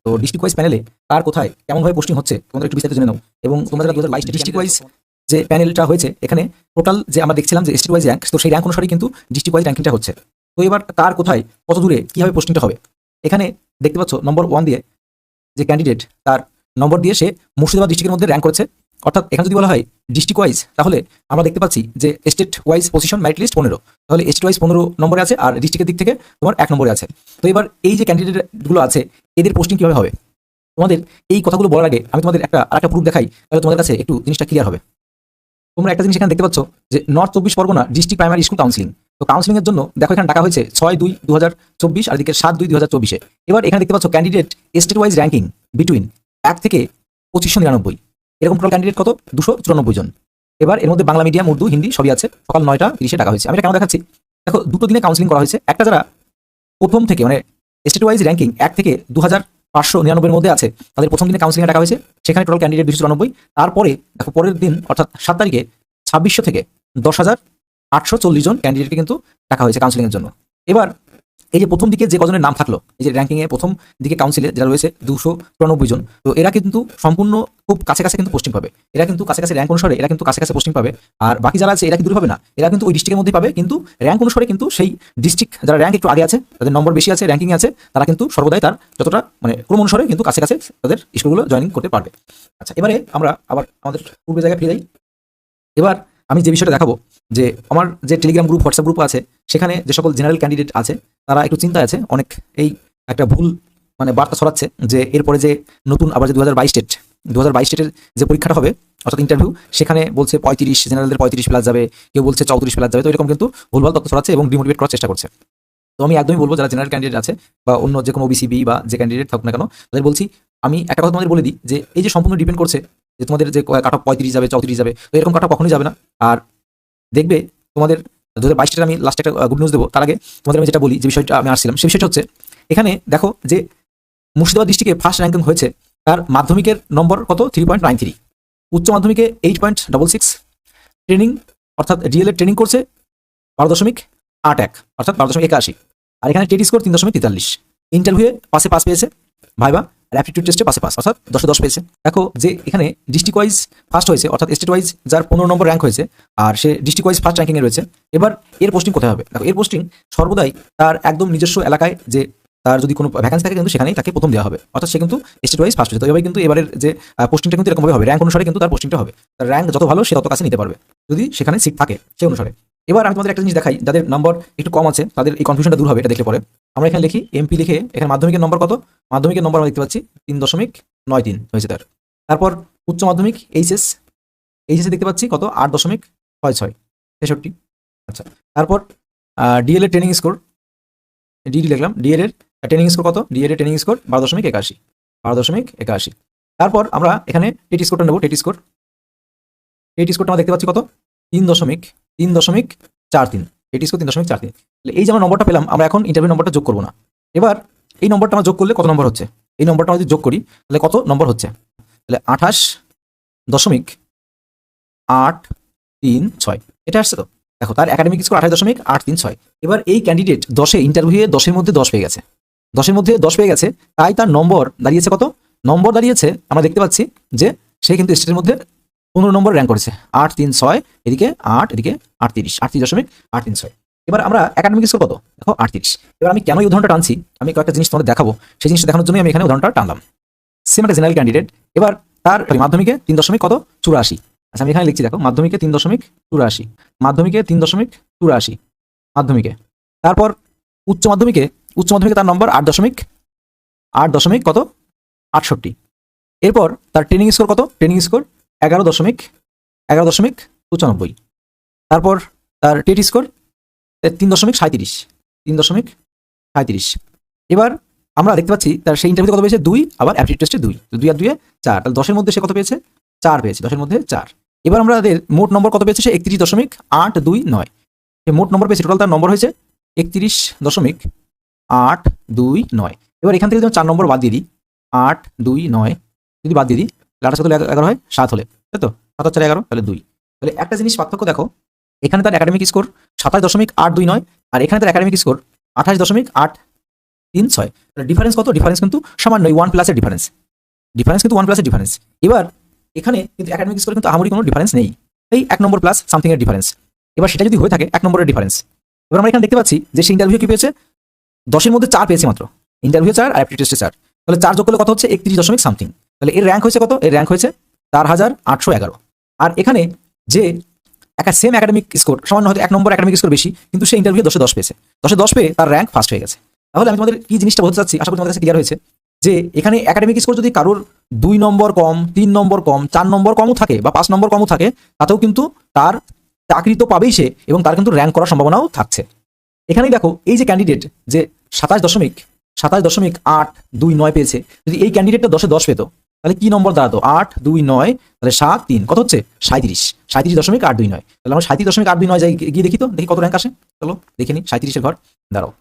তো district wise প্যানেলে কার কোথায় কেমনভাবে পোস্টিং হচ্ছে তোমাদের একটু বিস্তারিত জেনে নাও। এবং তোমরা যারা 2022 ডিস্ট্রিক্ট ওয়াইজ যে প্যানেলটা হয়েছে, এখানে টোটাল যে আমরা দেখছিলাম যে স্টেট ওয়াইজ র্যাঙ্ক, তো সেই র্যাঙ্ক অনুসারে কিন্তু ডিস্ট্রিক্ট ওয়াইজ র্যাঙ্কিংটা হচ্ছে। তো এবার কার কোথায় কত দূরে কীভাবে পোস্টিংটা হবে, এখানে দেখতে পাচ্ছ নম্বর 1 দিয়ে যে ক্যান্ডিডেট তার নম্বর দিয়ে সে মুর্শিদাবাদ ডিস্ট্রিক্টের মধ্যে র্যাঙ্ক করেছে। অর্থাৎ এখানে যদি বলা হয় ডিস্ট্রিক্ট ওয়াইজ, তাহলে আমরা দেখতে পাচ্ছি যে state wise position merit list 15, তাহলে স্টেট ওয়াইজ 15 নম্বরে আছে আর ডিস্ট্রিক্টের দিক থেকে তোমার 1 নম্বরে আছে। তো এবার এই যে ক্যান্ডিডেটগুলো আছে এদের পোস্টিং কীভাবে হবে, তোমাদের এই কথাগুলো বলার আগে আমি তোমাদের আরেকটা প্রুফ দেখাই, তাহলে তোমাদের কাছে একটু জিনিসটা ক্লিয়ার হবে। তোমরা একটা জিনিস এখানে দেখতে পাচ্ছ যে north 24 Pargana district primary school counselling. তো কাউন্সিলিং এর জন্য দেখো এখানে ডাকা হয়েছে 6/2/2024 আর এদিকে 7/2/2024। এবার এখানে দেখতে পাচ্ছ candidate state wise ranking between 1 থেকে 2599, এরকম টোটাল ক্যান্ডিডেট কত 294 জন। এবার এর মধ্যে বাংলা মিডিয়াম, উর্দু, হিন্দি সবই আছে। সকাল 9টা 30-এ ডাকা হয়েছে। আমি এটা কেন দেখাচ্ছি, দেখো দুটো দিনে কাউন্সিলিং করা হয়েছে। একটা যারা প্রথম থেকে মানে স্টেট ওয়াইজ র্যাঙ্কিং 1 থেকে 2599 এর মধ্যে আছে, তাদের প্রথম দিনে কাউন্সিলিংয়ে ডাকা হয়েছে, সেখানে টোটাল ক্যান্ডিডেট 294। তারপরে দেখো পরের দিন অর্থাৎ 7 তারিখে 2600 থেকে 10,840 জন ক্যান্ডিডেটকে কিন্তু ডাকা হয়েছে কাউন্সিলিংয়ের জন্য। এবার এই যে প্রথম দিকে যে কজনের নাম থাকলো, এই যে র্যাঙ্কিংয়ে প্রথম দিকে কাউন্সিলে যারা রয়েছে 294 জন, তো এরা কিন্তু সম্পূর্ণ খুব কাছাকাছি কিন্তু পোস্টিং পাবে। এরা কিন্তু কাছাকাছি র্যাঙ্ক অনুসারে এরা কিন্তু কাছাকাছি পোস্টিং পাবে। আর বাকি যারা আছে এরা কিন্তু দূরে পাবে না, এরা কিন্তু ওই ডিস্ট্রিক্টের মধ্যেই পাবে, কিন্তু র্যাঙ্ক অনুসারে কিন্তু সেই ডিস্ট্রিক্ট যারা র্যাঙ্ক একটু আগে আছে, তাদের নম্বর বেশি আছে, র্যাঙ্কিং আছে, তারা কিন্তু সর্বদাই তার যতটা মানে ক্রম অনুসারে কিন্তু কাছাকাছি তাদের স্কুলগুলো জয়েনিং করতে পারবে। আচ্ছা, এবারে আমরা আবার আমাদের পূর্বের জায়গায় ফিরে যাই। এবার আমি যে বিষয়টা দেখাবো, যে আমার যে টেলিগ্রাম গ্রুপ, হোয়াটসঅ্যাপ গ্রুপ আছে, সেখানে যে সকল জেনারেল ক্যান্ডিডেট আছে তারা একটু চিন্তায় আছে, অনেক এই একটা ভুল মানে বার্তা ছড়াচ্ছে যে এরপরে যে নতুন আবার যে 2022 স্টেটের যে পরীক্ষাটা হবে অর্থাৎ ইন্টারভিউ, সেখানে বলছে 35 জেনারেলদের 35 প্লাস যাবে, কেউ বলছে 34 প্লাস যাবে। তো এরকম কিন্তু ভুলভাল তথ্য ছড়াচ্ছে এবং ডিমোটিভেট করার চেষ্টা করছে। তো আমি একদমই বলবো যারা জেনারেল ক্যান্ডিডেট আছে বা অন্য যে কোনো ওবিসি বি বা যে ক্যান্ডিডেট থাকুক না কেন, তাদের বলছি আমি একটা কথা তোমাদের বলে দিই যে এই যে সম্পূর্ণ ডিপেন্ড করছে যে তোমাদের যে কাট অফ 35 যাবে 34 যাবে, তো এরকম কাট অফ কখনোই যাবে না। আর দেখবে তোমাদের 2022 আমি লাস্টে একটা গুড নিউজ দেবো, তার আগে তোমাদের আমি যেটা বলি, যে বিষয়টা আমি আসছিলাম সেই বিষয়টা হচ্ছে এখানে দেখো যে মুর্শিদাবাদ ডিস্ট্রিক্টে ফার্স্ট র্যাঙ্কিং হয়েছে, তার মাধ্যমিকের নম্বর কত 3.93, উচ্চ মাধ্যমিকে 8.66, ট্রেনিং অর্থাৎ ডিএলএড ট্রেনিং করছে 12.81 অর্থাৎ 12.81, আর এখানে টেট স্কোর 3.43, ইন্টারভিউয়ে পাশে পাস পেয়েছে, ভাইবা আর অ্যাপটিটিউড টেস্টে পাশে পাস অর্থাৎ 10-10 পেয়েছে। দেখো যে এখানে ডিস্ট্রিক্ট ওয়াইজ ফার্স্ট হয়েছে অর্থাৎ স্টেট ওয়াইজ যার 15 নম্বর র্যাঙ্ক হয়েছে আর সে ডিস্ট্রিক্ট ওয়াইজ ফার্স্ট র্যাঙ্কিংয়ে রয়েছে। এবার এর পোস্টিং কোথায় হবে, দেখো এর পোস্টিং সর্বদাই তার একদম নিজস্ব এলাকায়, যে তার যদি কোনো ভ্যাকেন্সি থাকে কিন্তু সেখানেই তাকে প্রথম দেওয়া হবে, অর্থাৎ সে কিন্তু স্টেট ওয়াইজ ফার্স্ট হয়েছে। তো এভাবে কিন্তু এবারের যে পোস্টিংটা কিন্তু এরকমভাবে হবে, র্যাঙ্ক অনুসারে কিন্তু তার পোস্টিংটা হবে, তার র্যাঙ্ক যত ভালো সে তত কাছে নিতে পারবে যদি সেখানে সিট থাকে সেই অনুসারে। এবার আমি তোমাদের একটা জিনিস দেখাই, যাদের নম্বর একটু কম আছে তাদের এই কনফিউশনটা দূর হবে, এটা দেখলে পরে। আমরা এখানে লিখি এমপি, লিখে এখানে মাধ্যমিকের নম্বর কত, মাধ্যমিকের নম্বর আমরা দেখতে পাচ্ছি 3.93 হয়েছে তার। তারপর উচ্চ মাধ্যমিক এইচএসে দেখতে পাচ্ছি কত 8.66, 63। আচ্ছা, তারপর ডিএলএ ট্রেনিং স্কোর, ডিডি লিখলাম, ডিএল এর ট্রেনিং স্কোর কত, ডিএল এর ট্রেনিং স্কোর 12.81। তারপর আমরা এখানে টেট স্কোরটা নেব, টেট স্কোরটা আমরা দেখতে পাচ্ছি কত 3.43, টেট স্কোর 3.43। এই যে আমরা নম্বরটা পেলাম, আমরা এখন ইন্টারভিউ নম্বরটা যোগ করবো না। এবার এই নম্বরটা আমরা যোগ করলে কত নম্বর হচ্ছে, এই নম্বরটা আমরা যদি যোগ করি তাহলে কত নম্বর হচ্ছে, তাহলে 28.836, এটা আসছে। তো দেখো তার একাডেমিক স্কোর 28.836। এবার এই ক্যান্ডিডেট 10-এ ইন্টারভিউয়ে 10-এর মধ্যে 10 পেয়ে গেছে, 10-এর মধ্যে 10 পেয়ে গেছে, তাই তার নম্বর দাঁড়িয়েছে কত, নম্বর দাঁড়িয়েছে আমরা দেখতে পাচ্ছি যে সে কিন্তু স্টেটের মধ্যে 15 নম্বর র্যাঙ্ক করেছে, 836, এদিকে 8, এদিকে 38.836। এবার আমরা একাডেমিক স্কোর কত, দেখো 38। এবার আমি কেন এই উদাহরণটা টানছি, আমি কয়েকটা জিনিস তোমাদের দেখাবো, সেই জিনিসটা দেখানোর জন্যই আমি এখানে উদাহরণটা টানলাম। সেম একটা জেনারেল ক্যান্ডিডেট, এবার তার মাধ্যমিকে 3.84। আচ্ছা, আমি এখানে লিখছি দেখো মাধ্যমিকে 3.84, মাধ্যমিকে 3.84 মাধ্যমিকে। তারপর উচ্চ মাধ্যমিকে তার নম্বর 8 কত 68। এরপর তার ট্রেনিং স্কোর কত, ট্রেনিং স্কোর 11.95। তারপর তার টেট স্কোর 3.37। এবার আমরা দেখতে পাচ্ছি তার সেই ইন্টারভিউতে কত পেয়েছে 2, আবার অ্যাপটিটিউড টেস্টে 2, 2 আর 2 4, তাহলে 10-এর মধ্যে সে কত পেয়েছে 4 পেয়েছে, 10-এর মধ্যে 4। এবার আমরা মোট নম্বর কত পেয়েছে, সে 31.829, সে মোট নম্বর পেয়েছে, টোটাল তার নম্বর হয়েছে 31.829। এবার এখান থেকে যদি 4 নম্বর বাদ দিয়ে দিই, 829 যদি বাদ দিয়ে দিই, 8 হলে 11 হয়, 7 হলে, তাই তো 7 4 11, তাহলে 2। তাহলে একটা জিনিস পার্থক্য দেখো, এখানে তার একাডেমিক স্কোর 27.829 আর এখানে তার একাডেমিক স্কোর 28.8 3 6 ডিফারেন্স কত? ডিফারেন্স কিন্তু সামান্য 1 প্লাসের ডিফারেন্স, কিন্তু 1 প্লাসের ডিফারেন্স। এবার এখানে কিন্তু একাডেমিক স্কোর কিন্তু আমারই কোনো ডিফারেন্স নেই, এই 1 নম্বর প্লাস সামথিং এর ডিফারেন্স। এবার সেটা যদি হয়ে থাকে 1 নম্বরের ডিফারেন্স, এবার আমরা এখানে দেখতে পাচ্ছি যে সে ইন্টারভিউ কি পেয়েছে, 10-এর মধ্যে 4 পেয়েছে মাত্র, ইন্টারভিউ 4 আর অ্যাপটিটিউড টেস্টে 4, তাহলে 4 যোগ করলে কত হচ্ছে? 31 সামথিং। তাহলে এর র্যাঙ্ক হয়েছে কত? এর র্যাঙ্ক হয়েছে 4811। আর এখানে যে একটা সেম একাডেমিক স্কোর, সামান্য হয়তো 1 নম্বর একাডেমিক স্কোর বেশি, কিন্তু সে ইন্টারভিউ 10-এ 10 পেয়েছে, 10-এ 10 পেয়ে তার র্যাঙ্ক ফার্স্ট হয়ে গেছে। তাহলে আমি তোমাদের কি জিনিসটা বলতে চাচ্ছি, আশা করি তোমাদের কাছে ক্লিয়ার হয়েছে যে এখানে একাডেমিক স্কোর যদি কারোর 2 নম্বর কম, 3 নম্বর কম, 4 নম্বর কমও থাকে বা 5 নম্বর কমও থাকে, তাতেও কিন্তু তার চাকরি তো পাবেই সে, এবং তার কিন্তু র্যাঙ্ক করার সম্ভাবনাও থাকছে। এখানেই দেখো এই যে ক্যান্ডিডেট যে 27.829 পেয়েছে, যদি এই ক্যান্ডিডেটটা 10-এ 10 পেতো, তাহলে কি নম্বর দাঁড়াতো? 829, তাহলে 7 3 কত হচ্ছে? 37.829। তাহলে আমরা 37.829 যাই, গিয়ে দেখি তো, দেখি কত র্যাঙ্ক আসে। চলো দেখে নি 37-এর ঘর। দাঁড়াও,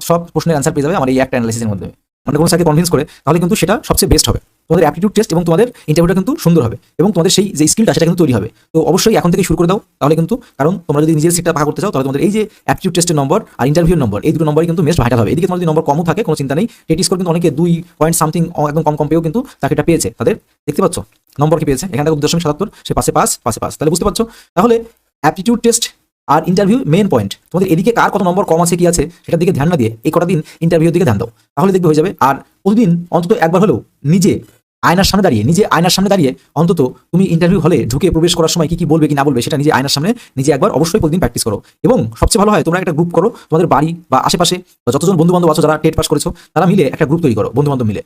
সব প্রশ্নের অ্যান্সার পেয়ে যাবে আমার এই একটা অ্যানালাইসিসের মধ্যে। মানে কোনো স্যারকে কনভিন্স করে, তাহলে কিন্তু সেটা সবচেয়ে বেস্ট হবে। তোমাদের অ্যাপটিটিউড টেস্ট এবং তোমাদের ইন্টারভিউটা কিন্তু সুন্দর হবে, এবং তোমাদের সেই যে স্কিলটা সেটা কিন্তু তৈরি হবে। তো অবশ্যই এখন থেকে শুরু করে দাও, তাহলে কিন্তু, কারণ তোমরা যদি নিজের সিটটা পাকা করতে চাও, তাহলে তোমাদের এই যে অ্যাপটিটিউড টেস্টের নম্বর আর ইন্টারভিউর নম্বর, এই দুটো নম্বরই কিন্তু মেস্ট ভাইটাল হবে। এদিকে তোমার যদি নম্বর কমও থাকে কোনো চিন্তা নেই, টেট স্কোর কিন্তু অনেকে 2 পয়েন্ট সামথিং একদম কম পেয়েও কিন্তু চাকরিটা পেয়েছে। তাদের দেখতে পাচ্ছ নম্বর কি পেয়েছে, এখানে 2.77, সে পাশে পাস। তাহলে বুঝতে পারছো, তাহলে অ্যাপটিটিউড টেস্ট আর ইন্টারভিউ মেন পয়েন্ট। তোমাদের এদিকে কার কত নম্বর কম আছে কি আছে সেটার দিকে ধ্যান না দিয়ে এই কটা দিন ইন্টারভিউর দিকে ধ্যান দাও, তাহলে দেখবে হয়ে যাবে। আর প্রতিদিন অন্তত একবার হলেও নিজে আয়নার সামনে দাঁড়িয়ে অন্তত তুমি ইন্টারভিউ হলে ঢুকে প্রবেশ করার সময় কি বলবে কি না বলবে সেটা নিজে আয়নার সামনে নিজে একবার অবশ্যই প্রতিদিন প্র্যাকটিস করো। এবং সবচেয়ে ভালো হয় তোমরা একটা গ্রুপ করো, তোমাদের বাড়ি বা আশেপাশে যতজন বন্ধু বান্ধব আছো যারা টেট পাস করেছো, তারা মিলে একটা গ্রুপ তৈরি করো, বন্ধু বান্ধব মিলে।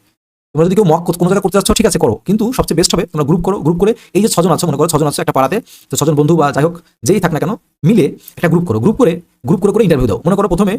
তোমরা যদি কেউ মক কোনো জায়গায় করতে যাচ্ছ ঠিক আছে করো, কিন্তু সবচেয়ে বেস্ট হবে তোমরা গ্রুপ করো। গ্রুপ করে এই যে 6 জন আছো, মনে করো 6 জন আছো একটা পাড়াতে, তো 6 জন বন্ধু বা যাই হোক যেই থাক না কেন, মিলে একটা গ্রুপ করো। গ্রুপ করে ইন্টারভিউ দাও। মনে করো প্রথমে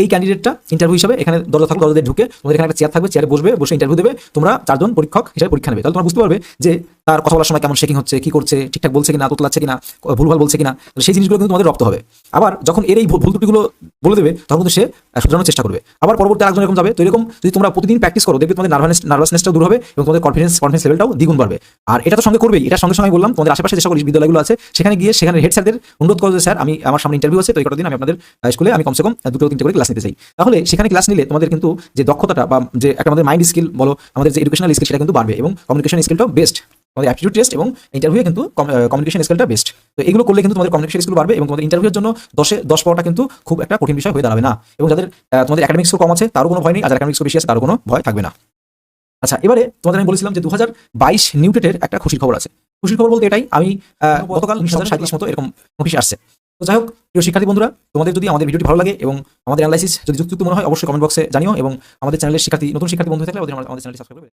এই ক্যান্ডিডেটটা ইন্টারভিউ হিসাবে, এখানে দরজা থাকবে, দরজা দিয়ে ঢুকে তোমাদের এখানে একটা চেয়ার থাকবে, চেয়ারে বসে ইন্টারভিউ দেবে। তোমরা 4 জন পরীক্ষক হিসেবে পরীক্ষা নেবে। তাহলে তোমরা বুঝতে পারবে যে তার কথা বলার সময় কেমন শেকিং হচ্ছে, কি করছে, ঠিকঠাক বলছে কিনা, তোতলাচ্ছে কিনা, ভুলভাল বলছে কিনা, সেই জিনিসগুলো কিন্তু তোমাদের রপ্ত হবে। আবার যখন এর এই ভুল ত্রুটিগুলো বলে দেবে, তখন কিন্তু সে শুধরানোর চেষ্টা করবে। আবার পরবর্তী আরেকজন এরকম যাবে। তো এরকম যদি তোমরা প্রতিদিন প্র্যাকটিস করো, দেখবে তোমাদের নার্ভাসনেসটাও দূর হবে এবং তোমাদের কনফিডেন্স লেভেলটাও দ্বিগুণ বাড়বে। আর এটা তো সঙ্গে করবেই, এটার সঙ্গে আমি বললাম তোমাদের আশেপাশে যে সকল বিদ্যালয়গুলো আছে সেখানে গিয়ে সেখানে হেড স্যারদের অনুরোধ করো যে স্যার আমার সামনে ইন্টারভিউ আছে, তো এই কটা দিন আমি আপনাদের স্কুলে আমি কমসে কম 2-3টে করে ক্লাস নিতে চাই। তাহলে সেখানে ক্লাস নিলে তোমাদের কিন্তু যে দক্ষতাটা বা যে একটা আমাদের মাইন্ড স্কিল বলো, আমাদের যে এডুকেশনাল স্কিল সেটা কিন্তু বাড়বে, এবং কমিউনিকেশন স্কিলটাও বেস্ট। তোমাদের অ্যাপটিটিউড টেস্ট এবং ইন্টারভিউ কিন্তু কমিউনিকেশন স্কিলটা বেস্ট। তো এগুলো করলে কিন্তু তোমাদের কমিউনিকেশন স্কিল বাড়বে, এবং তোমাদের ইন্টারভিউর জন্য 10-এ 10 পাওয়াটা কিন্তু খুব একটা কঠিন বিষয় হয়ে দাঁড়াবে না। এবং যাদের তোমাদের একাডেমিক স্কোর কম আছে তারও কোনো ভয় নেই, আর যাদের একাডেমিক স্কোর বেশি আছে তারও কোনো ভয় থাকবে না। আচ্ছা, এবারে তোমাদের আমি বলেছিলাম যে 2022 নিউটেটের একটা খুশির খবর আছে। খুশির খবর বলতে এটাই, আমি গতকাল 1937 মতো এরকম নোটিশ আসছে। তো যাই হোক, প্রিয় শিক্ষার্থী বন্ধুরা, তোমাদের যদি আমাদের ভিডিওটি ভালো লাগে এবং আমাদের অ্যানালাইসিস যদি যুক্ত মনে হয়, অবশ্যই কমেন্ট বক্সে জানিও, এবং আমাদের চ্যানেলের নতুন শিক্ষার্থী বন্ধু থাকলে আমাদের চ্যানেলটি সাবস্ক্রাইব করবে।